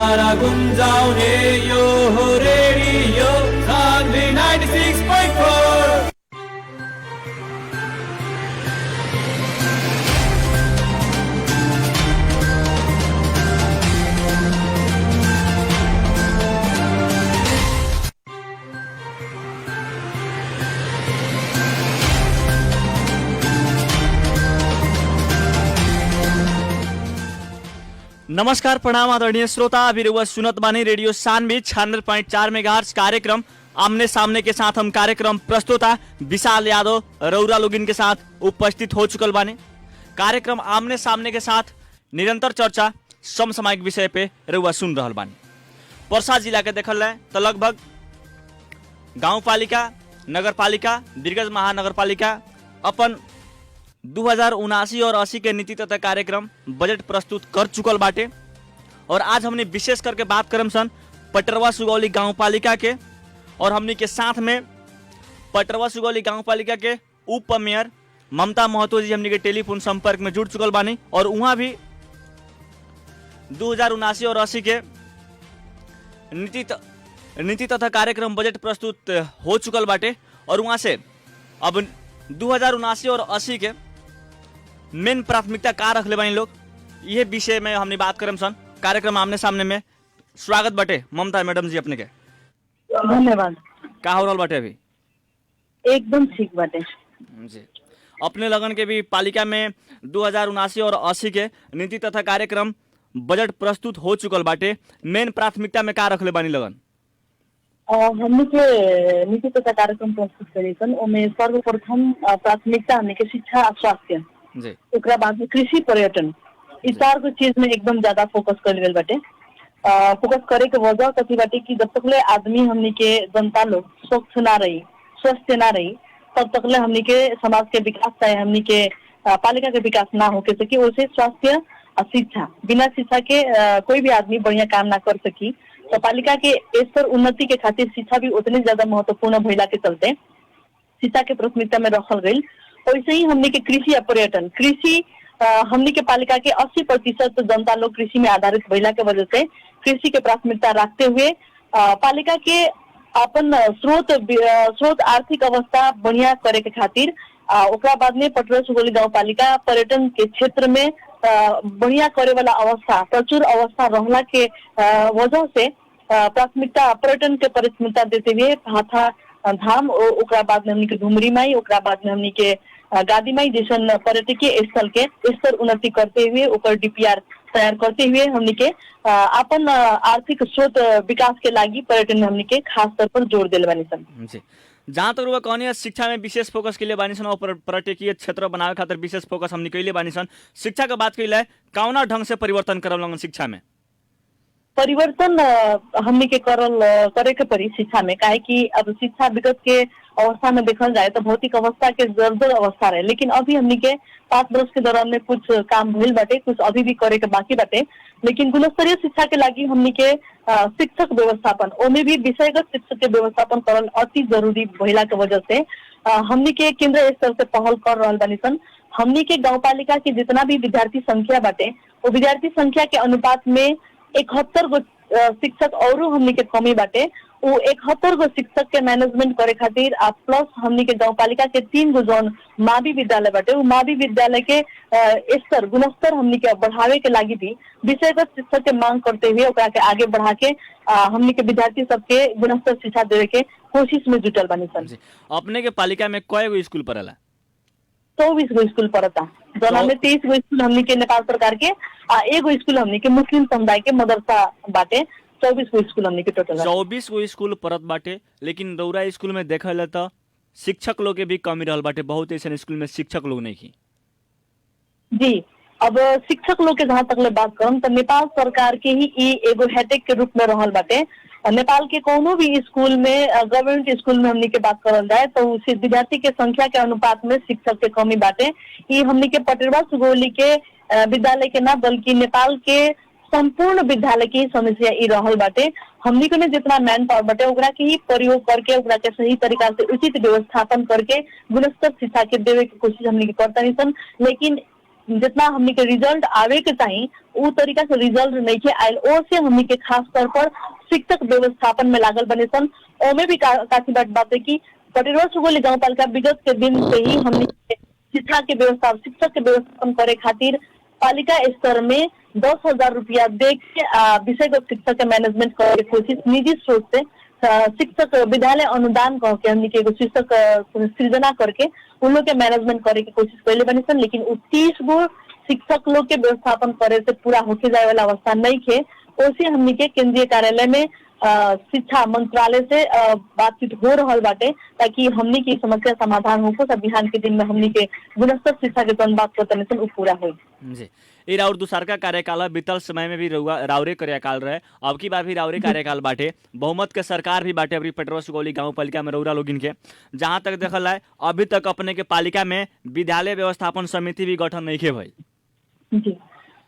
गुंजाउने यो हो रेडियो सान्वी 96.4। नमस्कार प्रणाम आदरणीय श्रोता, अभी वह सुनत बानी रेडियो सान्वी 96.4 मेगाहर्ट्ज कार्यक्रम आमने सामने के साथ हम कार्यक्रम प्रस्तुता विशाल यादव रौरा लोगिन के साथ उपस्थित हो चुकल बाने। कार्यक्रम आमने सामने के साथ निरंतर चर्चा समसामयिक विषय पे रउआ सुन रहल बानी। पर्सा जिला के देखल जाए तो लगभग गाउँपालिका, नगरपालिका, वीरगंज महानगरपालिका अपन 2079 और 80 के नीति तथा कार्यक्रम बजट प्रस्तुत कर चुकल बाटे। और आज हमने विशेष करके बात करम सन पटरवा सुगौली गाउँपालिका के, और हमने के साथ में पटरवा सुगौली गाउँपालिका के उप मेयर ममता महतो जी हमने के टेलीफोन संपर्क में जुड़ चुकल बानी। और वहाँ भी 2079 और 80 के नीति तथा कार्यक्रम बजट प्रस्तुत हो चुकल बाटे। और वहाँ से अब 2079 और 80 के मेन प्राथमिकता का रख ले बानी लोग, ये विषय में हमने बात करम सन कार्यक्रम आमने सामने में। स्वागत बटे ममता मैडम जी अपने के। धन्यवाद। का हो रहल बाटे अभी? एकदम ठीक बाटे जी। अपने लगन के भी पालिका में 2079 और 80 के नीति तथा कार्यक्रम बजट प्रस्तुत हो चुकल बाटे। मेन प्राथमिकता में का रख ले बानी लगन? हमने के नीति तथा कार्यक्रम प्रस्तुत करे सन, ओमे सर्वप्रथम प्राथमिकता हमने के शिक्षा और स्वास्थ्य जी, ओकरा बाद में कृषि, पर्यटन, इस चार को चीज में एकदम ज्यादा फोकस कर गए बाटे। फोकस करे के वजह कथी बाटे कि जब तकले आदमी हमने के जनता लोग स्वच्छ ना रही, स्वस्थ ना रही, तब तकले हमने के समाज के विकास चाहे हमने के पालिका के विकास ना हो के सकी। वैसे स्वास्थ्य और शिक्षा, बिना शिक्षा के कोई भी आदमी बढ़िया काम ना कर सकी। तो पालिका के स्तर उन्नति के खातिर शिक्षा भी उतने ज्यादा महत्वपूर्ण भइला के चलते शिक्षा के प्राथमिकता में रखल गई। वैसे ही हमने के कृषि या पर्यटन, कृषि हमने के पालिका के 80% जनता लोग कृषि में आधारित भइला के वजह से कृषि के प्राथमिकता रखते हुए पालिका के अपन स्रोत आर्थिक अवस्था बढ़िया करे के खातिर ओकरा बाद में पटरवा सुगौली गाँव पालिका पर्यटन के क्षेत्र में बढ़िया करे वाला अवस्था, प्रचुर अवस्था रहला के वजह से प्राथमिकता पर्यटन के प्राथमिकता देते हुए हाथा धाम, ओकरा बाद में हमनी के धुमरी माई, ओकरा बाद में हमनी के गादी माई जैसन पर्यटकीय स्थल के स्तर उन्नति करते हुए ओकर डीपीआर तैयार करते हुए हमनी के अपन आर्थिक स्रोत विकास के लागी पर्यटन में हमनी के खास तौर पर जोर दिल बानी सन। जी। जहाँ तक रुआ कहनी शिक्षा में विशेष फोकस के लिए बानी सन और पर्यटकीय क्षेत्र बनावे खातिर विशेष फोकस हमने कैले बानी सन। शिक्षा के बात कैले कौना ढंग से परिवर्तन करल लगन शिक्षा में? परिवर्तन हमने के करे के पड़ी शिक्षा में, काहे कि अब शिक्षा विगत के अवस्था में देखल जाए तो भौतिक अवस्था के जर्जर अवस्था रहे, लेकिन अभी हमने के 5 वर्ष के दौरान में कुछ काम भइल बाटे, कुछ अभी भी करे के बाकी बाटे। लेकिन गुणस्तरीय शिक्षा के लागी हमने के शिक्षक व्यवस्थापन, ओमे भी विषयगत शिक्षक के व्यवस्थापन करल अति जरूरी भइला के वजह से हमने के केंद्र स्तर से पहल कर रहल बानी सन। हमने के गाँव पालिका के जितना भी विद्यार्थी संख्या बाटे, वो विद्यार्थी संख्या के अनुपात में 71 गो शिक्षक और हमने के कमी बाटे। वो 71 गो शिक्षक के मैनेजमेंट करे खातिर प्लस हमने के गाँव पालिका के 3 गो जोन मावी विद्यालय बाटे, वो मावी विद्यालय के स्तर गुणस्तर हमने के बढ़ावे के लागी भी विषयगत शिक्षक के मांग करते हुए ओकरा के आगे बढ़ा के हमने के विद्यार्थी सबके गुणस्तर शिक्षा देवे के कोशिश में जुटल बानी सन। अपने के पालिका में कय गो स्कूल पड़ेला? 24 गो स्कूल पड़ता, जोना में 23 गो स्कूल हमने के नेपाल सरकार के, एगो स्कूल हमने के मुस्लिम समुदाय के मदरसा बाटे। 24 गो स्कूल हमने के टोटल 24 गो स्कूल पड़त बाटे। लेकिन रौरा स्कूल में देखल तो शिक्षक लोग के भी कमी रहल बाटे, बहुत ऐसे स्कूल में शिक्षक लोग नहीं की। जी, अब शिक्षक लोग के जहाँ तक ले बात करम तो नेपाल सरकार के ही एगो हेडेक के रूप में रहल बाटे। नेपाल के कोनो भी स्कूल में, गवर्नमेंट स्कूल में हमने के बात करल जाए तो विद्यार्थी के संख्या के अनुपात में शिक्षक के कमी बाटे। ये हमने के पटरवा सुगौली के विद्यालय के ना बल्कि नेपाल के संपूर्ण विद्यालय की समस्या ई रहल बाटे। हमनी के जितना मैन पावर बाटे ओकरा के ही प्रयोग करके ओकरा के सही तरीका से उचित व्यवस्थापन करके गुणस्तर शिक्षा के देवे की कोशिश हमनी के करता नहीं सन। लेकिन जितना हमनी के रिजल्ट आवे के चाहिए उ तरीका से रिजल्ट नहीं के आयल, ओ से हमनी के खास तौर पर शिक्षक व्यवस्थापन में लागल बने सन। ओमे भी काफी बात है कि पटेरवा सुगौली गाँव पालिका विगत के दिन से ही हमनी शिक्षा के व्यवस्था शिक्षक के व्यवस्थापन करे खातिर पालिका स्तर में 10,000 रुपया दे के विषयगत शिक्षा के मैनेजमेंट करे के कोशिश निजी स्रोत से शिक्षक विद्यालय अनुदान कह के हमनी के एगो शिक्षक सृजना करके उन लोग के मैनेजमेंट करे के कोशिश कैले बनी सन। लेकिन 30 गो शिक्षक लोग के व्यवस्थापन करे से पूरा होके जाए वाला अवस्था नहीं थे। ओसे हमनी के केंद्रीय कार्यालय में शिक्षा मंत्रालय से बातचीत हो रहा बाटे ताकि हमनी की समस्या समाधान हो सब बिहान के दिन में हमनी के गुणस्तर शिक्षा के जन बात करते पूरा हो जी। ई राउर दूसरका कार्यकाल बीतल समय में भी राउरे कार्यकाल रहे, अब की बार भी राउरे कार्यकाल बाटे, बहुमत के सरकार भी बाटे अभी पटेरवा सुगौली गाँव पालिका में रौरा लोगिन के। जहाँ तक देखल जाए अभी तक अपने के पालिका में विद्यालय व्यवस्थापन समिति भी गठन नहीं के भाई जी।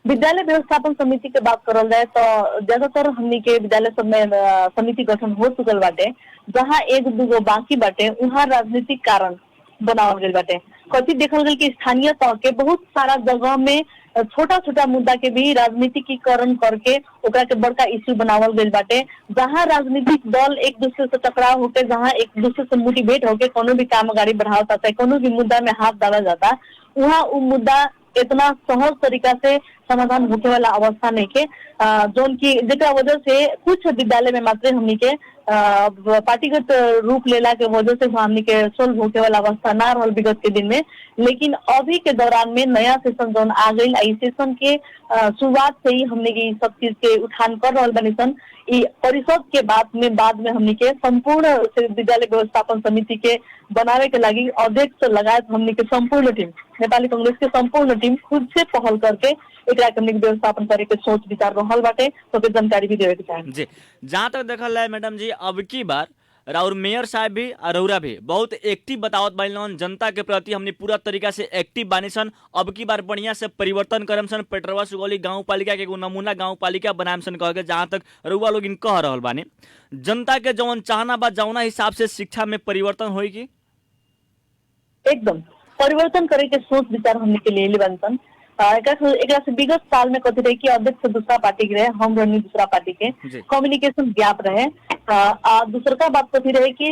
विद्यालय व्यवस्थापन समिति के बात करल जाए तो ज्यादातर हमनी के विद्यालय सब में समिति गठन हो चुकल बाटे। जहाँ एक दूगो बाकी बाटे वहाँ राजनीतिक कारण बनावल गए बाटे। कथी देखल गई कि स्थानीय तौर के बहुत सारा जगह में छोटा छोटा मुद्दा के भी राजनीतिकीकरण करके ओकरा के बड़का इश्यू बनावल गई बाटे। जहाँ राजनीतिक दल एक दूसरे से टकराव होके जहाँ एक दूसरे से मोटिवेट होके कोनो भी काम आगे बढ़ावता है, कोनो भी मुद्दा में हाथ डाला जाता, वहाँ वो मुद्दा इतना सहज तरीका से समाधान होने वाला अवस्था नहीं के जोन की जेकरा वजह से कुछ विद्यालय में मात्र हमनी के पार्टीगत रूप लेला के वजह से हमनी के सोल्व होने वाला अवस्था ना रहल विगत के दिन में। लेकिन अभी के दौरान में नया सेशन जोन आ गई, इस सेशन के शुरुआत से ही हमने की सब चीज के उठान कर रहा बनी सन। परिषद के बाद में हमनी के संपूर्ण विद्यालय व्यवस्थापन समिति के बनावे के लगी अध्यक्ष लगायत हमनी के संपूर्ण टीम नेपाली कांग्रेस के संपूर्ण टीम खुद से पहल करके एक हमनी के व्यवस्थापन करे के सोच विचार रहल बाटे, तो के जानकारी भी देवे के चाहे जी। जहाँ तक देखल जाए मैडम जी अब की बार राउर मेयर साहब भी और रौरा भी बहुत एक्टिव बतावत बानी जनता के प्रति हमने पूरा तरीका से एक्टिव बानी सन। अब की बार बढ़िया से परिवर्तन करम सन, पटेरवा सुगौली गाँव पालिका के एगो नमूना गाँव पालिका बनाम सन कह के। जहाँ तक रउआ लोग इन कह रहल बानी जनता के जौन चाहना बा जौना हिसाब से शिक्षा में परिवर्तन होई की एकदम परिवर्तन करे के सोच विचार हमने के लिए बन सन। एक से विगत साल में कथी रहे कि अध्यक्ष दूसरा पार्टी के रहे, हम रहनी दूसरा पार्टी के, कम्युनिकेशन गैप रहे। दूसरा का बात कथी रहे कि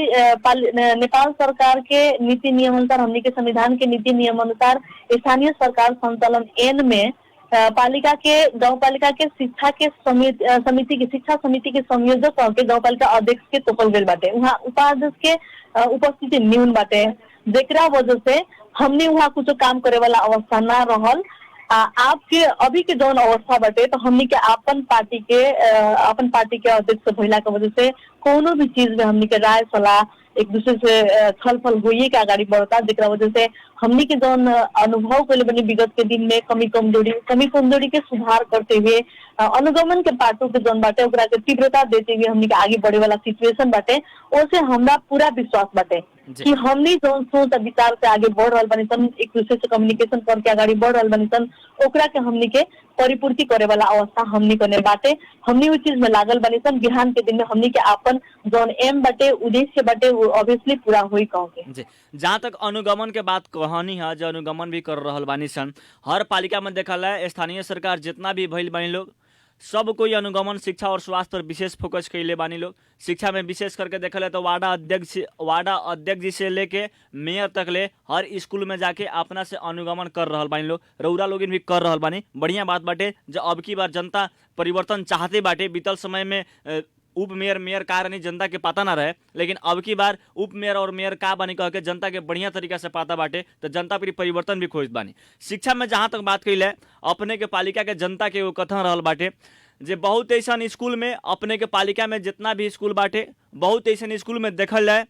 नेपाल सरकार के नीति नियम अनुसार हमने के संविधान के नीति नियम अनुसार स्थानीय सरकार संचालन एन में पालिका के गाँव पालिका के शिक्षा के समिति के शिक्षा समिति के संयोजक के गाँव पालिका अध्यक्ष के तोपल गए बाटे। वहाँ उपाध्यक्ष के उपस्थिति न्यून बाटे, जेकरा वजह से हमने वहाँ कुछ काम करे वाला अवस्था ना रहल। आपके अभी के जौन अवस्था बाटे तो हमनी के अपन पार्टी के अध्यक्ष भइला के वजह से कोनो भी चीज में हमनी के राय सलाह एक दूसरे से छलफल होइए के आगाड़ी बढ़ता, जेकरा वजह से हमनी के जौन अनुभव कैले बनी विगत के दिन में कमी कमजोरी के सुधार करते हुए अनुगमन के पार्टों के जौन बाटे ओकरा के तीव्रता देते हुए हमनी के आगे बढ़े वाला सिचुएशन बाटे। ओसे हमरा पूरा विश्वास बाटे कि हमनी जौन सोच विचार से आगे बढ़ रहा बनी सन, एक दूसरे से कम्युनिकेशन करके आगे बढ़ रहा बनी सन, ओकरा के हमनी के परिपूर्ति करे वाला अवस्था हमनी कने बाटे। हमनी उस चीज में लागल बनी सन। बिहान के दिन में हमनी के अपन जौन एम बाटे उद्देश्य बाटे वो ऑब्वियसली पूरा होई कहोगे। जहाँ तक अनुगमन के बात कहानी है जो अनुगमन भी कर रहल बानी सन, हर पालिका में देखल है स्थानीय सरकार जितना भी भइल बानी लोग सब कोई अनुगमन शिक्षा और स्वास्थ्य पर विशेष फोकस कैले बानी लोग। शिक्षा में विशेष करके देखल है तो वार्डा अध्यक्ष जी से लेके मेयर तक ले हर स्कूल में जाके अपना से अनुगमन कर रहल बानी लोग। रउरा लोग भी कर रहल बानी, बढ़िया बात बाटे। जो अब की बार जनता परिवर्तन चाहते बाटे, बीतल समय में उप मेयर का नहीं जनता के पता ना रहे, लेकिन अब की बार उप मेयर और मेयर का बानी कह के जनता के बढ़िया तरीका से पता बाटे, तो जनता पर परिवर्तन भी खोज बानी। शिक्षा में जहाँ तक बात कैले अपने के पालिका के जनता के वो कथन रहल बाटे जे बहुत ऐसा स्कूल में अपने के पालिका में जितना भी स्कूल बाटे बहुत ऐसा स्कूल में देखल जाए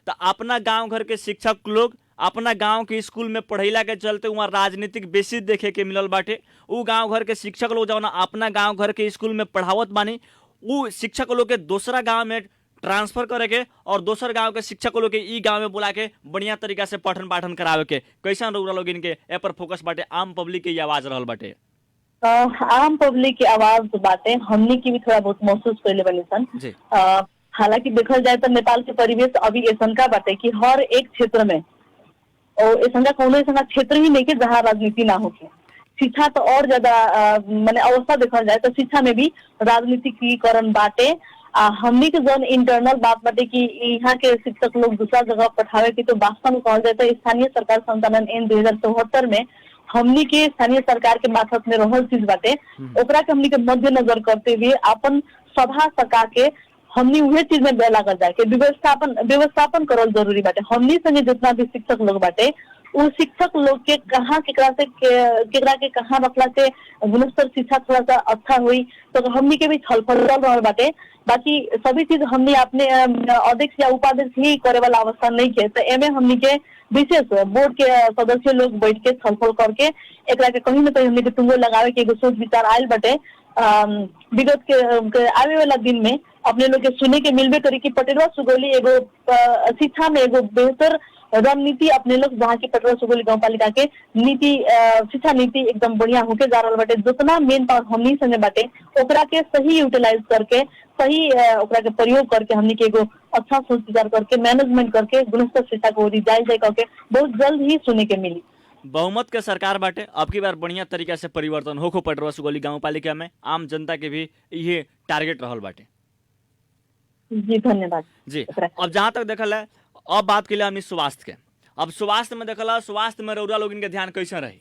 तो अपना गाँव घर के शिक्षक लोग अपना गांव के स्कूल में पढ़ैला के चलते वहाँ राजनीतिक बेसिस देखे के मिलल बाटे। उ गांव घर के शिक्षक लोग जौन अपना गांव घर के स्कूल में पढ़ावत बानी उ शिक्षक लोग के दूसरा गांव में ट्रांसफर करे के और दोसर गांव के शिक्षक लोग के ई गांव में बुला के बढ़िया तरीका से पठन पाठन करावे के। कैसा रउरा लोग इनके ए पर फोकस बाटे, आम पब्लिक के आवाज रहल बाटे। आम पब्लिक की आवाज बाटे हमनी की भी थोड़ा बहुत महसूस कैले बनी सन। हालांकि देखल जाए तो नेपाल के परिवेश अभी ऐसा का बाटे कि हर एक क्षेत्र में और ऐसा कोनो ऐसा क्षेत्र ही नहीं के जहाँ राजनीति ना होके। शिक्षा तो और ज्यादा माने अवस्था देखल जाए तो शिक्षा में भी राजनीतिकीकरण बाटे। हमनी के जौन इंटरनल बात बाटे कि यहाँ के शिक्षक लोग दूसरा जगह पठावे की, तो वास्तव में कहल जाए तो स्थानीय सरकार संचालन ऐन 2074 में हमनी के स्थानीय सरकार के मार्फत में रहल चीज बाटे, ओकरा के हमनी के मद्देनजर करते हुए अपन सभा सका के हमनी उहे चीज में लागल जाए के व्यवस्थापन करल जरूरी बाटे। हमनी संगे जितना भी शिक्षक लोग बाटे उ शिक्षक लोग के कहाँ केकरा के कहाँ रखला से गुणस्तर शिक्षा थोड़ा सा अच्छा हुई, तो हमनी के भी छलफल चल रहा बाटे। बाकी सभी चीज हमनी अपने अध्यक्ष या उपाध्यक्ष ही करे वाला अवस्था नहीं है, तो एमे हमनी के विशेष बोर्ड के सदस्य लोग बैठ के छलफल करके एकरा के कहीं न कहीं हमनी के तुंगो लगावे के एगो सोच विचार आयल बाटे। विगत के आवे वाला दिन में अपने लोग के सुने के मिलबे करी कि पटेलवा सुगौली एगो शिक्षा में एगो बेहतर रणनीति अपने लोग जहाँ की पटेलवा सुगौली गाँव पालिका के नीति शिक्षा नीति एकदम बढ़िया होके जा रहा बाटे। जितना मेन पावर हमनी संगे बाटे ओकरा के सही यूटिलाइज करके सही ओकरा के प्रयोग करके हमनी के एगो अच्छा सोच विचार करके मैनेजमेंट करके गुणस्तर शिक्षा को जाए करके बहुत जल्द ही सुने के मिली। बहुमत के सरकार बाटे, अब की बार बढ़िया तरीका से परिवर्तन होखो पटेलवा सुगौली गाँव पालिका में, आम जनता के भी ये टारगेट रहल बाटे। जी धन्यवाद जी। अब जहाँ तक देखल है, अब बात के लिए हमने स्वास्थ्य के, अब स्वास्थ्य में देखल, स्वास्थ्य में रउरा लोग इनके ध्यान कैसे रही?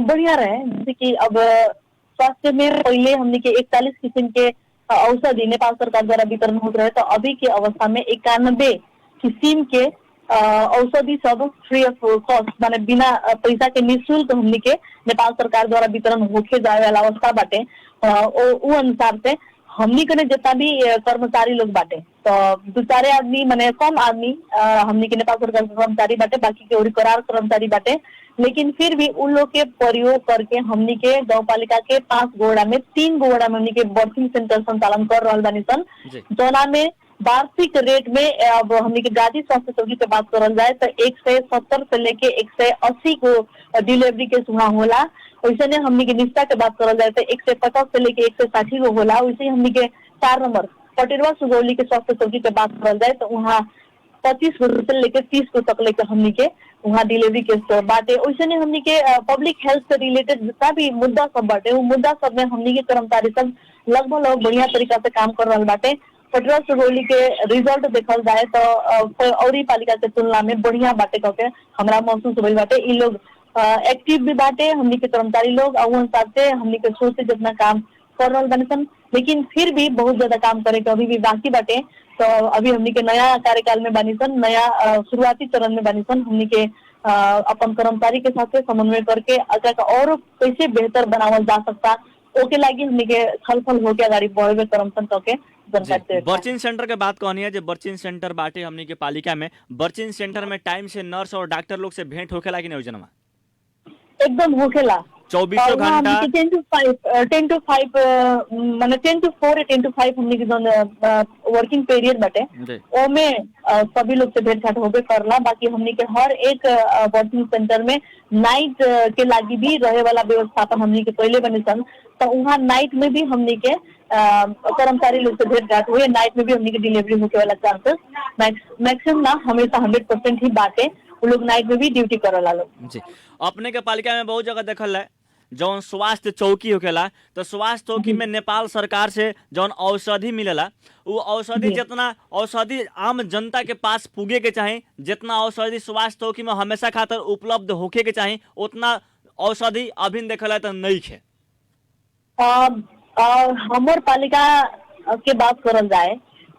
बढ़िया रहे, जैसे कि अब स्वास्थ्य में पहले हमने के 41 किस्म के औषधि नेपाल सरकार द्वारा वितरण होते रहे, तो अभी के अवस्था में 91 किस्म के औषधि सब फ्री ऑफ कॉस्ट माने बिना पैसा के निःशुल्क हमने के नेपाल सरकार द्वारा वितरण होके जाए वाला अवस्था बाटे। उ अनुसार से हमनी के जितना भी कर्मचारी लोग बाटे, तो 2-4 आदमी माने कम आदमी हमनी के नेपाल सरकार के कर्मचारी बाटे, बाकी के और करार कर्मचारी बाटे, लेकिन फिर भी उन लोग के प्रयोग करके हमनी के गाँव पालिका के 5 गोड़ा में 3 गोड़ा में हमनी के बर्थिंग सेंटर संचालन कर रहा बानी सन, जोना में वार्षिक रेट में अब हमनी के गाजी स्वास्थ्य चौकी पे बात करल जाए तो 170 से लेके 180 को डिलीवरी के सुहा होला। वैसे ने हमनी के निष्ठा के बात करल जाए तो 150 से लेके 160 को होला। वैसे हमनी के 4 नंबर पटेलवा सुगौली के स्वास्थ्य चौकी पे बात करल जाए तो वहाँ 25 को से लेके 30 को तक लेके हमनी के वहाँ डिलीवरी के बाटे। वैसे ने हमनी के पब्लिक हेल्थ से रिलेटेड जितना भी मुद्दा सब बाटे वो मुद्दा सब में हमनी के कर्मचारी सब लगभग बढ़िया तरीका से काम कर रहा बाटे। पटेलवा सुगौली के रिजल्ट देखल जाए तो और पालिका के तुलना में बढ़िया बाटे करके हमारा महसूस हो बाटे। इ लोग एक्टिव भी बाटे हमनी के कर्मचारी लोग, और अनुसार से हमनी के सोच से जितना काम कर रहा बानी सन, लेकिन फिर भी बहुत ज्यादा काम करे के अभी भी बाकी बाटे। तो अभी हमनी के नया कार्यकाल में बानी सन, नया शुरुआती चरण में बानी सन, हमनी के अपन कर्मचारी के साथ समन्वय करके और कैसे बेहतर बनावल जा सकता ओके लागी हमनी के छलफल होके अगाडि बढ़े करमसन करके बर्चिंग सेंटर के बात कहनी है, जो बर्चिंग सेंटर बाटे हमनी के पालिका में, बर्चिंग सेंटर में टाइम से नर्स और डॉक्टर लोग से भेंट होखेला कि नहीं योजना एकदम होखेला 24 घंटा 10 to 5 माने 10 to 4 10 to 5 हमनी के जोन वर्किंग पीरियड बाटे ओमे सभी लोग से भेंट घाट होबे करला। बाकी हमनी के हर एक वर्किंग सेंटर में नाइट के लागी भी रहे वाला व्यवस्थापन हमनी के पहले बने सन, तो वहाँ नाइट में भी हमनी के कर्मचारी लोग से भेंट घाट हुए, नाइट में भी हमनी के डिलीवरी होके वाला चांसेस मैक्सिमम ना हमेशा 100% ही बाटे, वो लोग नाइट में भी ड्यूटी करला लोग। जी। अपने के पालिका में बहुत जगह देखल है जौन स्वास्थ्य चौकी होकेला, तो स्वास्थ्य चौकी में नेपाल सरकार से जौन औषधि मिलेला वो औषधि जितना औषधि आम जनता के पास पुगे के चाहे, जितना औषधि स्वास्थ्य चौकी में हमेशा खातर उपलब्ध होके के चाहे, उतना औषधि अभी देखल है तो नहीं है। हमर पालिका के बात करल जाए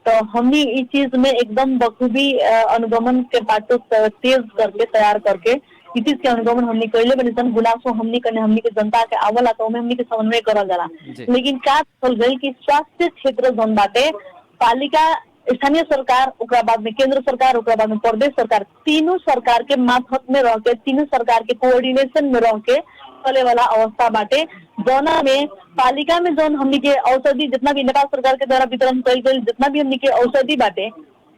तो हमनी इस चीज में एकदम बखूबी अनुगमन के बातों तेज करके तैयार करके इस चीज के अनुगमन हमनी कैले बनी सन। गुनासो हमनी के जनता के आवला तो हमनी के समन्वय करल जाला, लेकिन का चल गई कि स्वास्थ्य क्षेत्र जौन बाटे पालिका स्थानीय सरकार ओकरा बाद में केंद्र सरकार ओकरा बाद में प्रदेश सरकार, तीनों सरकार के मातहत में रह के तीनों सरकार के कोऑर्डिनेशन में रह के चले वाला अवस्था बाटे। जौना में पालिका में जौन हमनी के औषधि जितना भी नेपाल सरकार के द्वारा वितरण कल गई जितना भी हमनी के औषधि बाटे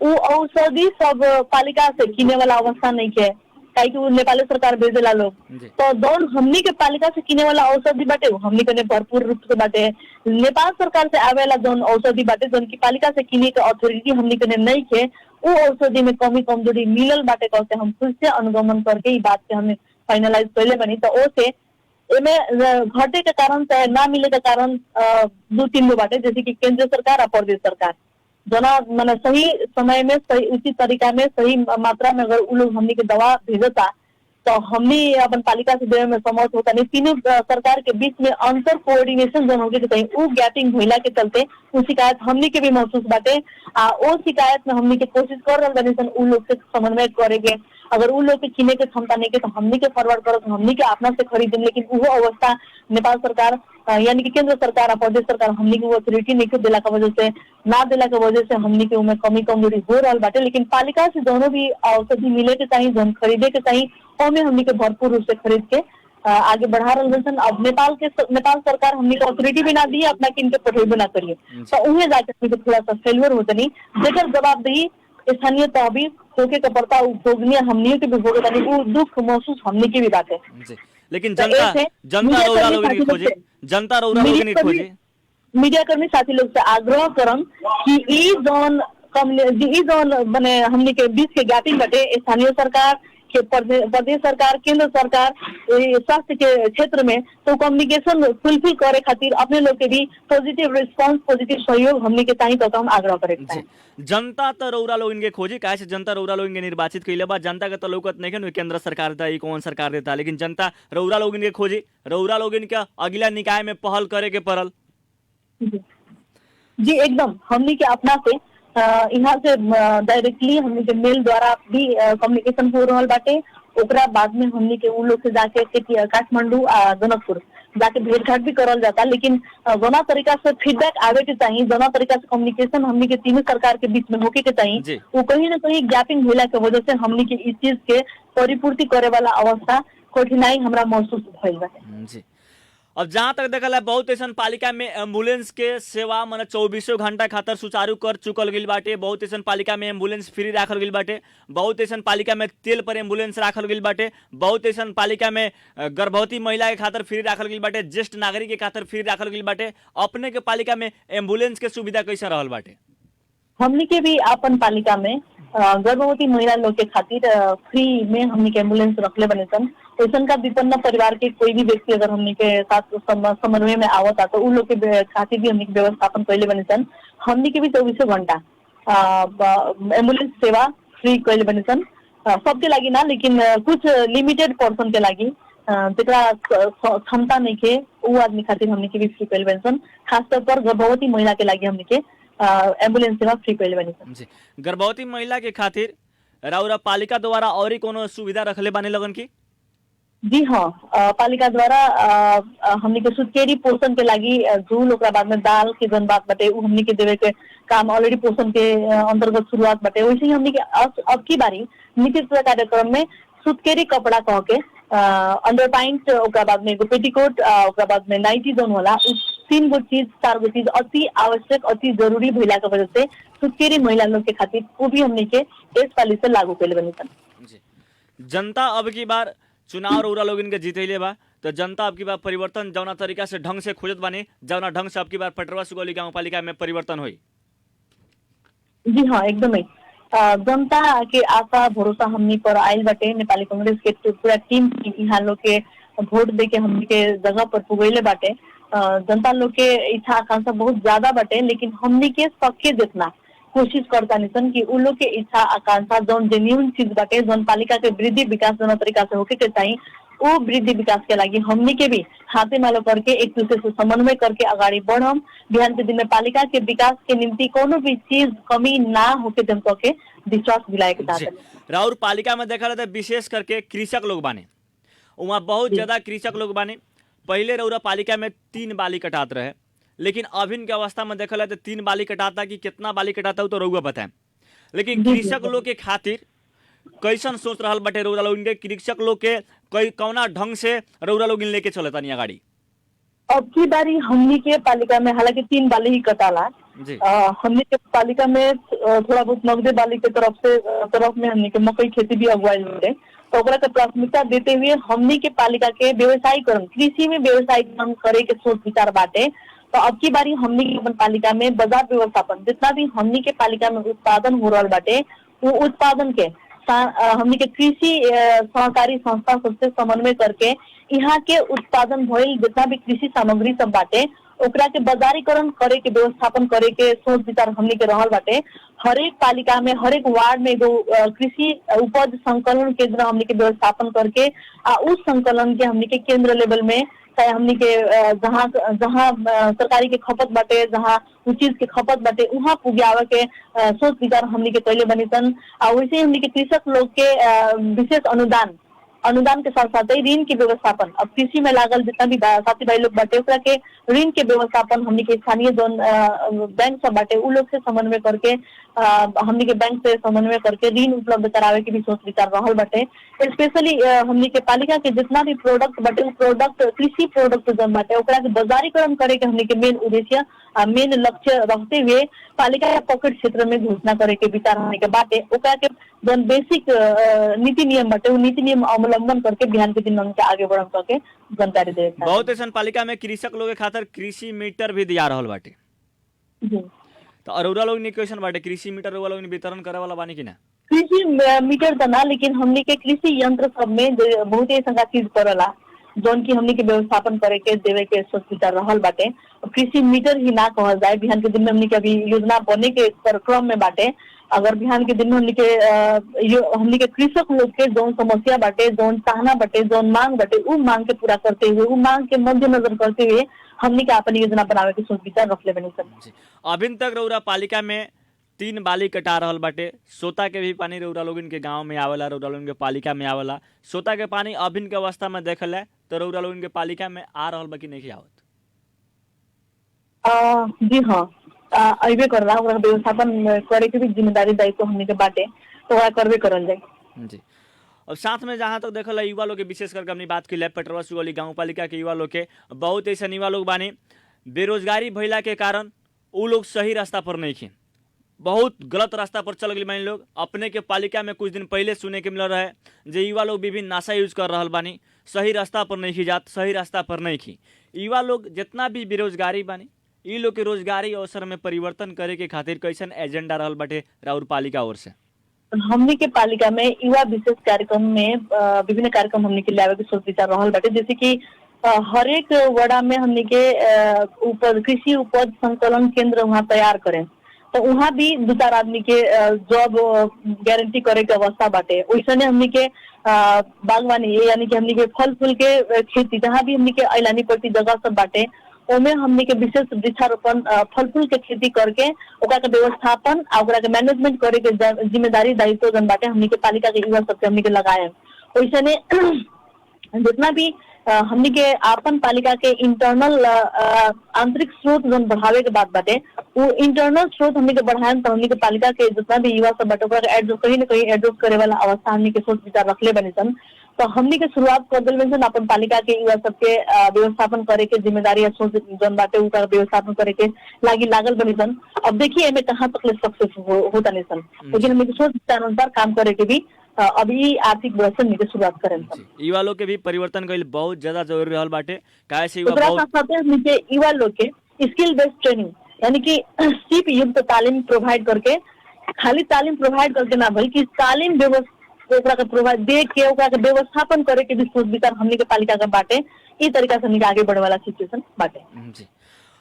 वो औषधि सब पालिका से किने वाला अवस्था नहीं है, काहे कि वो नेपाली सरकार भेजेला लोग, तो जौन हमनी के पालिका से किने वाला औषधि बाटे वो हमनी के भरपूर रूप से बाटे। नेपाल सरकार से आवेला जौन औषधि बाटे जौन की पालिका से किने के अथॉरिटी हमनी के नहीं है, वो औषधि में कमी कमजोरी मिलल बाटे कहते हम खुद से अनुगमन करके ई बात के हमें फाइनलाइज कैले बनी तो ओ से एमे घटे के कारण चाहे ना मिले के कारण 2-3 गो बाटे, जैसे कि केंद्र सरकार और प्रदेश सरकार जना माने सही समय में सही उचित तरीका में सही मात्रा में अगर उ लोग हमनी के दवा भेजता तो हमनी अपन पालिका से देवे में समर्थ होता नहीं। तीनों सरकार के बीच में अंतर कोऑर्डिनेशन जन होके कहीं उ गैपिंग भइला के चलते उ शिकायत हमनी के भी महसूस बाटे। ओ शिकायत में हमनी के कोशिश कर रहल बानी सन उ लोग से समन्वय करे के, अगर उ लोग के किने के क्षमता नहीं के तो हमनी के फॉरवर्ड करो तो हमनी के अपना से खरीदें, लेकिन वो अवस्था नेपाल सरकार यानी कि केंद्र सरकार और प्रदेश सरकार हमनी के वो अथॉरिटी नहीं दिला के वजह से ना दिला के वजह से हमनी के उमें कमी कमजोरी हो रहा बाटे। लेकिन पालिका से दोनों भी औषधि मिले के चाहिए, जन खरीदे के चाहिए, ओमे हमनी के भरपूर रूप से खरीद के आगे बढ़ा रहे सन। अब नेपाल सरकार हमनी को अथॉरिटी भी ना दी, अपना किन के पठेबे ना करिए तो उन्हें जाके हमनी के थोड़ा सा फेलियर होता नहीं, जेकर जवाबदेही स्थानीय तहबीर होके के पड़ता भोगनीय हमनी के भी भोगता नहीं, वो दुख महसूस हमनी के भी बात है। लेकिन जनता रौरा लोग नहीं खोजे, जनता रौरा लोग नहीं खोजे। मीडिया कर्मी साथी लोग से आग्रह करम कि ई जोन बने हमनी के बीच के गैपिंग बटे स्थानीय सरकार के प्रदेश सरकार केंद्र सरकार स्वास्थ्य के क्षेत्र में तो कम्युनिकेशन फुलफिल करे खातिर अपने लोग के भी पॉजिटिव रिस्पांस पॉजिटिव सहयोग हमनी के चाहिए तो हम आग्रह करे। जनता तो रौरा लोग इनके खोजी काहे से जनता रौरा लोग इनके निर्वाचित कइले बा, जनता के तो लौकत नहीं के केंद्र सरकार दा ई कौन सरकार देता, लेकिन जनता रौरा लोग इनके खोजी, रौरा लोग इनका अगला निकाय में पहल करे के पड़ल। जी एकदम हमनी के अपना से यहाँ से डायरेक्टली हमनी के मेल द्वारा भी कम्युनिकेशन हो रहा बाटे। ओकरा बाद में हमनी के उन लोग से जाके काठमांडू जनकपुर जाके भेंट घाट भी करल जाता, लेकिन जना तरीका से फीडबैक आवे के चाहिए, जना तरीका से कम्युनिकेशन हमनी के तीनों सरकार के बीच में होके के चाहिए, वो कहीं ना कहीं गैपिंग होला के वजह से हमनी के इस चीज के परिपूर्ति करे वाला अवस्था कठिनाई हमरा महसूस भइल बाटे। अब जहाँ तक देखल है बहुत ऐसा पालिका में एम्बुलेंस के सेवा मैंने 24 घंटा खातर सुचारू कर चुकल गई बाटे, बहुत ऐसा पालिका में एम्बुलेंस फ्री राखल गई बाटे, बहुत ऐसा पालिका में तेल पर एम्बुलेंस राखल गई बाटे, बहुत ऐसा पालिका में गर्भवती महिला के खातर फ्री राखल गई बाटे, ज्येष्ठ नागरिक के खातर फ्री राखल गई बाटे। अपने के पालिका में एम्बुलेंस के सुविधा कैसे रहल बाटे? हमनी के भी अपन पालिका में गर्भवती महिला लोग के खातिर फ्री में हमनी के एम्बुलेंस रखले बने सन। ऐसा का विपन्न परिवार के कोई भी व्यक्ति अगर हमनी के साथ समन्वय में आवता तो उन लोग के खातिर भी हमनी के व्यवस्थापन कैले बने सन। हमनी के भी 24 घंटा एम्बुलेंस सेवा फ्री कैले बने सन, सबके लागी ना, लेकिन कुछ लिमिटेड पर्सन के लागी जेकरा क्षमता नहीं के वो आदमी खातिर हमनी के भी फ्री कैले बने सन। खासतौर पर गर्भवती महिला के लागी हमनी के एम्बुलेंस सेवा फ्री कैले बनी सन। गर्भवती महिला के खातिर राउरा पालिका द्वारा और ही कोनो सुविधा रखले बानी लगन की? जी हाँ, पालिका द्वारा हमनी के सुतकेरी पोषण के लागी झूल, ओकरा बाद में दाल के जन बात बटे उ हमनी के देवे के काम ऑलरेडी पोषण के अंतर्गत शुरुआत बटे। वैसे ही हमनी के अब की बारी नीति कार्यक्रम में सुतकेरी कपड़ा कह के अंडर पैंट, ओकरा बाद में एगो पेटीकोट, ओकरा बाद में नाइटी जोन होला, 3 गो चीज 4 गो चीज अति आवश्यक अति जरूरी भइला के वजह से सुतकेरी महिला लोग के खातिर वो भी हमनी के इस पाली से लागू कैले बनी सन। जनता अब की बार चुनाव रौरा लोग इनके जीतले बा तो जनता अब की बार परिवर्तन जौना तरीका से ढंग से खोजत बानी, जौना ढंग से अब की बार पटरवा सुगौली गाँव पालिका में परिवर्तन हुई। जी हाँ एकदम ही जनता के आशा भरोसा हमनी पर आयल बटे। नेपाली कांग्रेस के पूरा टीम यहाँ लोग के वोट दे के हमनी के जगह पर पुगैले बाटे। जनता लोग के इच्छा आकांक्षा बहुत ज्यादा बटे, लेकिन हमनी के सबके जितना कोशिश करता निसन कि उन लोग के इच्छा आकांक्षा जौन जेन्युइन चीज बाटे, जौन पालिका के वृद्धि विकास जौन तरीका से होके के चाहिए, वो वृद्धि विकास के लागी हमनी के भी हाथे मालो करके एक दूसरे से समन्वय करके आगाड़ी बढ़म। बिहान के दिन में पालिका के विकास के निम्ति कोनो भी चीज कमी ना होके जन के विश्वास दिलाए के चाहते। राउर पालिका में देखा रहता विशेष करके कृषक लोग बाने, वहाँ बहुत ज्यादा कृषक लोग बाने। पहले रौरा पालिका में 3 बाली कटात रहे, लेकिन अभिन के अवस्था में देखा तो 3 बाली कटाता कि कितना बाली कटाता तो रउआ बताएं। लेकिन कृषक लोग के खातिर कैसन सोच रहा बटे रउरा लोग इनके कृषक लोग के कौना ढंग से रउरा लोग लेके चलता नहीं गाड़ी? अब की बारी हमनी के पालिका में हालांकि 3 बाली ही कटाला, हमनी के पालिका में थोड़ा बहुत नगदे बाली के तरफ में हमनी के मकई खेती भी अगुवाई रहे, तो ओकरा के प्राथमिकता देते हुए हमनी के पालिका के व्यवसायीकरण कृषि में व्यवसायीकरण करे के सोच विचार बाटे। तो अब की बारी हमनी के अपन पालिका में बाजार व्यवस्थापन जितना भी हमनी के पालिका में उत्पादन हो रहा बाटे वो उत्पादन के हमनी के कृषि सहकारी संस्था सबसे समन्वय करके यहाँ के उत्पादन भइल जितना भी कृषि सामग्री सब बाटे ओकरा के बाजारीकरण करे के व्यवस्थापन करे के सोच विचार हमनी के रहल बाटे। हरेक पालिका में हरेक वार्ड में एगो कृषि उपज संकलन केंद्र हमनी के व्यवस्थापन करके उस संकलन के हमनी के केंद्र लेवल में चाहे हमनी के जहाँ जहाँ सरकारी के खपत बाटे जहाँ उ चीज के खपत बाटे वहाँ पुग्यावे के सोच विचार हमनी के कैले बनी सन। वैसे ही हमनी के कृषक लोग के विशेष अनुदान के साथ साथ ऋण के व्यवस्थापन अब कृषि में लागल जितना भी साथी भाई लोग बाटे ओकरा के ऋण के व्यवस्थापन हमनी के स्थानीय जोन बैंक सब बाटे उ लोग से समन्वय करके हमनी के बैंक से समन्वय करके ऋण उपलब्ध करावे के भी सोच विचार रहल बाटे। स्पेशली हमनी के पालिका के जितना भी प्रोडक्ट बाटे उ प्रोडक्ट कृषि प्रोडक्ट जोन बाटे ओकरा के बाजारीकरण करे के हमनी के मेन उद्देश्य मेन लक्ष्य रखते हुए पालिका के पॉकेट क्षेत्र में घोषणा करे के विचार हमनी के बाटे। ओकरा के जोन बेसिक नीति नियम बाटे उ नीति नियम अवलंबन करके बिहान के दिन में हमके आगे बढ़म करके जानकारी दे। बहुत ऐसा पालिका में कृषक लोग के खातिर कृषि मीटर भी दिया रहल बाटे जी। तो अरौरा लोग ने क्वेश्चन बाटे कृषि मीटर रउआ लोग वितरण करे वाला बानी कि ना? कृषि मीटर तो ना लेकिन हमनी के कृषि यंत्र सब में बहुत ही संगा चीज करला जोन की हमनी के व्यवस्थापन करे के देवे के सोच विचार रहल बाटे। कृषि मीटर ही ना कहल जाए बिहान के दिन में हमनी के अभी योजना बने के क्रम में बाटे। अगर बिहान के दिन में हमनी के कृषक लोग के जोन समस्या बाटे जोन चाहना बाटे जोन मांग बाटे उ मांग के पूरा करते हुए उ मांग के मद्देनजर करते हुए हमनी के अपन योजना बनावे के सोच विचार रखले बनी सब। अभी तक रउरा पालिका में 3 बाली कटा रहल बाटे। सोता के भी पानी रउरा लोगन के गांव में आवेला रउरा लोगन के पालिका में आवेला। सोता के पानी अभी के अवस्था में देखल है तो रउरा लोगन के पालिका में आ रहल बा कि नहीं आवत? जी हाँ अबे करला ओकरा व्यवस्थापन करे के भी जिम्मेदारी दायित्व हमनी के बाटे तो ओकरा करबे करल जाए जी। और साथ में जहाँ तक देखल युवा लोग के विशेष करके हमने बात की पेट्रोल सुगौली गाँव पालिका के युवा लोग के बहुत ऐसा युवा लोग बानी बेरोजगारी भइला के कारण उ लोग सही रास्ता पर नहीं थे बहुत गलत रास्ता पर चल गए मान लोग। अपने के पालिका में कुछ दिन पहले सुने के मिल रहा है जो युवा लोग विभिन्न नशा यूज कर रहा बानी सही रास्ता पर नहीं जात सही रास्ता पर नहीं खी। युवा लोग जितना भी बेरोजगारी बानी इ लोग के रोजगारी अवसर में परिवर्तन करे के खातिर कैसन एजेंडा रहल बाटे राउर पालिका ओर से? हमनी के पालिका में युवा विशेष कार्यक्रम में विभिन्न कार्यक्रम हमनी के लावे के सोच विचार रहल बाटे। जैसे कि हर एक वड़ा में हमनी के कृषि उपज संकलन केंद्र वहाँ तैयार करें तो वहाँ भी 2-4 आदमी के जॉब गारंटी करे के अवस्था बाटे। वैसे हमनी के बागवानी यानी कि हमनी के फल फूल के खेती जहाँ भी हमनी के ऐलानी पड़ती जगह सब बाटे ओमे हमनी के विशेष वृक्षारोपण फल फूल के खेती करके ओकरा के व्यवस्थापन ओकरा के मैनेजमेंट करे के जिम्मेदारी दायित्व जन बाटे हमनी के पालिका के युवा सबके हमनी के लगाए। वैसे जितना भी हमनी के आपन पालिका के इंटरनल आंतरिक स्रोत जन बढ़ावे के बात बाटे वो इंटरनल स्रोत हमनी के बढ़ाएं तो हमनी के पालिका के जितना भी युवा सब बाटे ओकरा एडजस्ट कहीं न कहीं एडजस्ट करे वाला अवस्था हमनी के सोच विचार रखले बनी सन। तो हमनी के शुरुआत कर दिल में अपन पालिका के युवा सबके व्यवस्थापन करे के जिम्मेदारी या सोच जन बाटे उनका व्यवस्थापन करे के लागल बनी सन। अब देखिए एमे कहाँ तक सक्सेस होता नहीं सन लेकिन हमनी के सोच विचार अनुसार काम करे के भी अभी आर्थिक वर्ष से शुरुआत करें युवा लोग के भी परिवर्तन कईल बहुत ज्यादा जरूरी रहल बाटे। काहे से युवा लोग के स्किल बेस्ड ट्रेनिंग यानी कि सिर्फ युक्त तालीम प्रोवाइड करके खाली तालीम प्रोवाइड करके ना बल्कि तालीम व्यवस्था प्रोवाइड दे के ओकरा के व्यवस्थापन करे के भी सोच विचार हमनी के पालिका का बाटे। ई तरीका से हमनी के आगे बढ़े वाला सिचुएशन बाटे जी।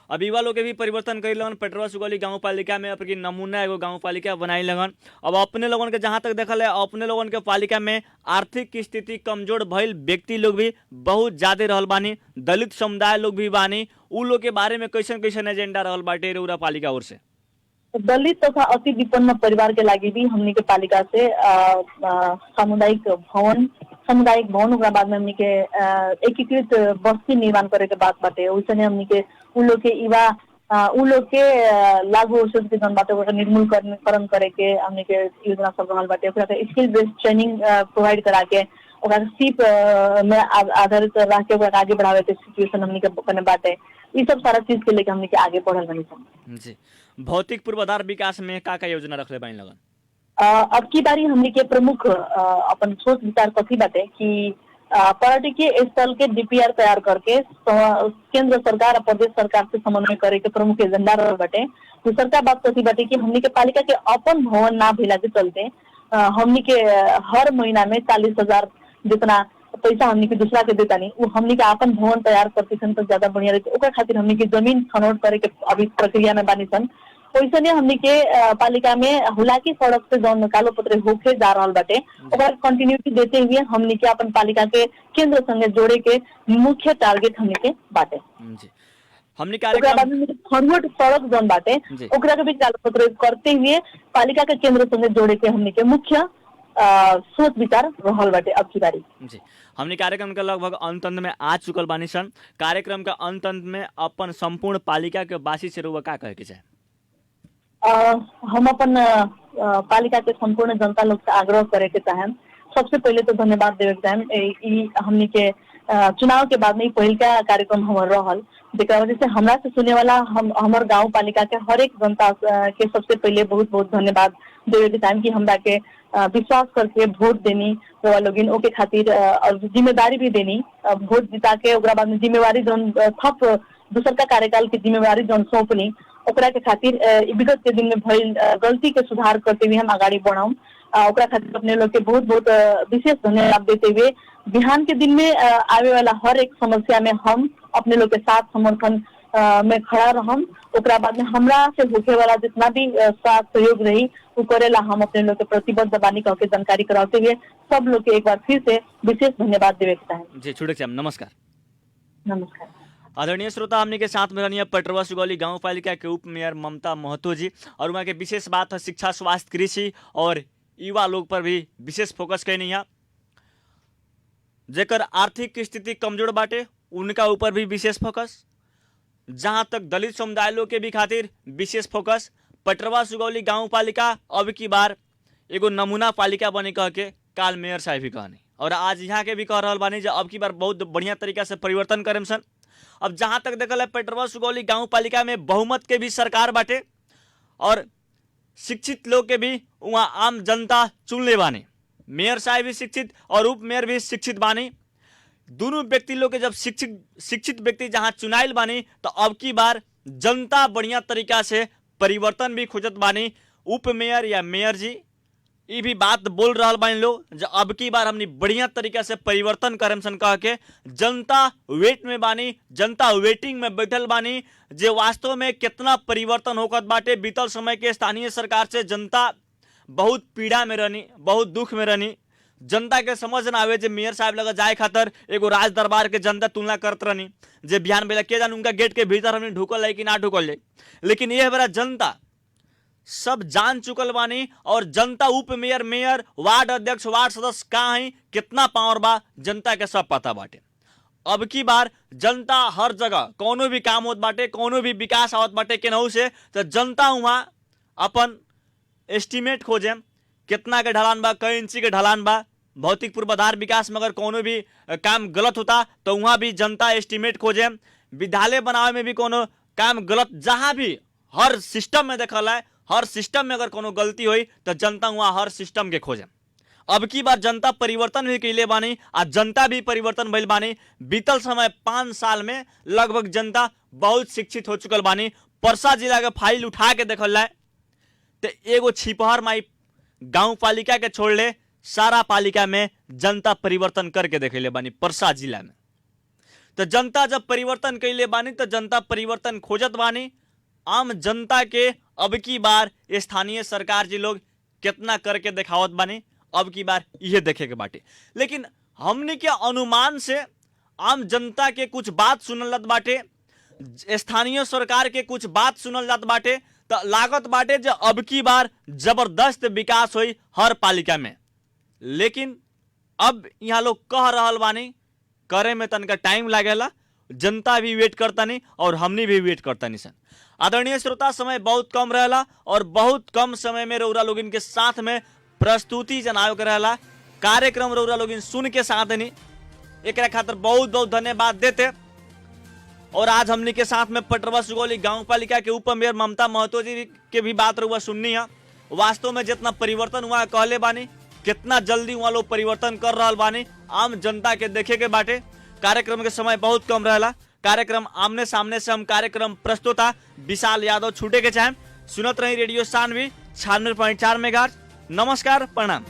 अब युवा लोग के भी परिवर्तन कर लगन पेट्रोल सुगौली गाँव पालिका में अपनी नमूना एगो गाँव पालिका बनाई लगन। अब अपने लोगन के जहाँ तक देखल है अपने लोगन के पालिका में आर्थिक स्थिति कमजोर भइल व्यक्ति लोग भी बहुत ज्यादा रहल बानी दलित समुदाय लोग भी बानी उ लोग के बारे में कैसन कैसन एजेंडा रहल बाटे रउरा पालिका ओर से? दलित तथा अति विपन्न परिवार के लागी भी हमनी के पालिका से सामुदायिक भवन ओकरा बाद में हमनी के एकीकृत बस्ती निर्माण करे के बात बाटे। वैसे हमनी के उ लोग के युवा उ लोग के लागू औषध के जन बाटे ओकरा निर्मूलकरण करे के हमनी के योजना सब रहल बाटे। ओकरा के स्किल बेस्ड ट्रेनिंग प्रोवाइड करा के ओकरा सिप में आधारित रह के ओकरा आगे बढ़ावे के सिचुएशन हमनी के बने बाटे। ये सब सारा चीज के लेके हमनी के आगे बढ़ल बनी जी। भौतिक पूर्वाधार विकास में का योजना रखले बानी लगन? अब की बारी हमनी के प्रमुख अपन सोच विचार कथी बाटे कि पर्यटकीय स्थल के डीपीआर तैयार करके केंद्र सरकार और प्रदेश सरकार से समन्वय करे के प्रमुख एजेंडा रहल बाटे। दूसर का बात कथी बाटे कि हमनी के पालिका के अपन भवन ना भेला के चलते हमनी के हर महीना में 40,000 जितना पैसा हमनी के दूसरा के देता नहीं, वो हमनी के अपन भवन तैयार करती सन तो ज्यादा बढ़िया रहती। ओकरा खातिर हमनी के जमीन छनौट करे के अभी प्रक्रिया में बानी सन। वैसे हमनी के पालिका में हुलाकी सड़क से जौन कालो पत्र होके जा रहल बाटे, ओकरा कंटिन्यूटी देते हुए हमनी के अपन पालिका के केंद्र संगे जोड़े के मुख्य टारगेट हमनी के बाटे। हमनी ओकरा बाद में फॉरवर्ड सड़क जौन बाटे ओकरा के भी कालो पत्र करते हुए पालिका के केंद्र संगे जोड़े के हमनी के मुख्य सोच विचार रहल बाटे अब की बारी। जी, हमने कार्यक्रम के लगभग अंत में आ चुकल बानी सन। कार्यक्रम का अंत में अपन संपूर्ण पालिका के वासी से रुआ का कहे के चाहे? हम अपन पालिका के संपूर्ण जनता लोग से आग्रह करे के चाहें। सबसे पहले तो धन्यवाद देवे के चाहें। हमनी के चुनाव के बाद में पहल का कार्यक्रम हमार रहल, जेकरा वजह से हमरा से सुने वाला हमार गांव पालिका के हर एक जनता के सबसे पहले बहुत बहुत धन्यवाद देवे के चाहें कि हमरा के विश्वास करके वोट देनी वो लोगिन ओके खातिर और जिम्मेदारी भी देनी। वोट जिता के ओकरा बाद में जिम्मेवारी जौन थप दूसर का कार्यकाल की जिम्मेवारी जौन सौंपनी ओकरा के खातिर विगत के दिन में भइल गलती के सुधार करते हुए हम आगाड़ी बढ़ाऊं। ओकरा खातिर अपने लोग के बहुत बहुत विशेष धन्यवाद देते हुए बिहान के दिन में आवे वाला हर एक समस्या में हम अपने लोग के साथ समर्थन में खड़ा रहम। ओकरा बाद में हमरा से होके वाला जितना भी साथ सहयोग रही वो करेला हम अपने लोग के प्रतिबद्ध बानी कह के जानकारी कराते हुए सब लोग के एक बार फिर से विशेष धन्यवाद देवे के चाहें। जी, छुड़क नमस्कार। नमस्कार। आदरणीय श्रोता, हमने के साथ में रहनी है पटरवा सुगौली गांव पालिका के उप मेयर ममता महतो जी, और वहाँ के विशेष बात है शिक्षा, स्वास्थ्य, कृषि और युवा लोग पर भी विशेष फोकस कैनी है। जेकर आर्थिक स्थिति कमजोर बाटे उनका ऊपर भी विशेष फोकस, जहां तक दलित समुदाय लोग के भी खातिर विशेष फोकस। पटरवा सुगौली गांव पालिका अब की बार एगो नमूना पालिका बने कह के काल मेयर साहब भी कहनी, और आज यहाँ के भी कह रहा बानी जो अब की बार बहुत बढ़िया तरीका से परिवर्तन करें सन। अब जहां तक देखल है पटरवा सुगौली गांव पालिका में बहुमत के भी सरकार बाटे और शिक्षित लोग के भी वहाँ आम जनता चुन ले बानी। मेयर साहब भी शिक्षित और उप मेयर भी शिक्षित बानी। दोनों व्यक्ति लोग के जब शिक्षित व्यक्ति जहां चुनाइल बानी तो अब की बार जनता बढ़िया तरीका से परिवर्तन भी खोजत बानी। उप मेयर या मेयर जी ये भी बात बोल रहा बानी लोग जो अब की बार हमने बढ़िया तरीका से परिवर्तन करम सन कह के जनता वेट में बानी, जनता वेटिंग में बैठल बानी। जे वास्तव में कितना परिवर्तन होकर बाटे। बीतल समय के स्थानीय सरकार से जनता बहुत पीड़ा में रहनी, बहुत दुख में रहनी। जनता के समझ ना आवे जे मेयर साहब लगा जाए खातर एगो राज दरबार के जनता तुलना करत रहनी जे बिहान बेला के जान उनका गेट के भीतर हमने ढुकल है कि ना ढुकल है। लेकिन यह बड़ा जनता सब जान चुकल बानी और जनता उप मेयर, मेयर, वार्ड अध्यक्ष, वार्ड सदस्य कहाँ है, कितना पावर बा, जनता के सब पता बाटे। अब की बार जनता हर जगह कोनो भी काम होत बाटे, कोनो भी विकास आवत बाटे केनहू से तो जनता वहाँ अपन एस्टिमेट खोजे कितना के ढलान बा, कई इंची के ढलान बा। भौतिक पूर्वाधार विकास में अगर कोनो भी काम गलत होता तो वहाँ भी जनता एस्टिमेट खोजे। विद्यालय बनावे में भी कोनो काम गलत, जहाँ भी हर सिस्टम में देखल है, हर सिस्टम में अगर कोनो गलती हुई तो जनता वहाँ हर सिस्टम के खोजे। अब की बार जनता परिवर्तन भी कैले बानी आ जनता भी परिवर्तन भइल बानी। बीतल समय 5 साल में लगभग जनता बहुत शिक्षित हो चुकल बानी। परसा जिला के फाइल उठा के देखल है तो एगो छिपहर माई गांव पालिका के छोड़ ले सारा पालिका में जनता परिवर्तन करके देखेले बानी परसा जिला में। तो जनता जब परिवर्तन कैले बानी तो जनता परिवर्तन खोजत बानी। आम जनता के अब की बार स्थानीय सरकार जी लोग कितना करके दिखावत बानी, अब की बार यह देखे के बाटे। लेकिन हमने के अनुमान से आम जनता के कुछ बात सुनल जात बाटे, स्थानीय सरकार के कुछ बात सुनल जात बाटे तो लागत बाटे जो अब की बार जबरदस्त विकास हुई हर पालिका में। लेकिन अब यहाँ लोग कह रहा बानी, करे में तनका टाइम लागेला, जनता भी वेट करता नहीं और हमने भी वेट करता नहीं सन। आदरणीय श्रोता, समय बहुत कम रहेला और बहुत कम समय में रउरा लोग इनके साथ में प्रस्तुति जनावे के रहेला। कार्यक्रम रउरा लोग सुन के साथ नहीं, एक खातिर बहुत बहुत धन्यवाद देते। और आज हमने के साथ में पटरवा सुगौली गांव पालिका के उप मेयर ममता महतो जी के भी बात रउआ सुननी है। वास्तव में जितना परिवर्तन हुआ कहले बानी, कितना जल्दी वहाँ लोग परिवर्तन कर रहा बानी, आम जनता के देखे के बाटे। कार्यक्रम के समय बहुत कम रहेला। कार्यक्रम आमने सामने से हम कार्यक्रम प्रस्तुता विशाल यादव छूटे के चाहे सुनत रही रेडियो सानवी 96.4 मेगाहर्ट्ज। नमस्कार, प्रणाम।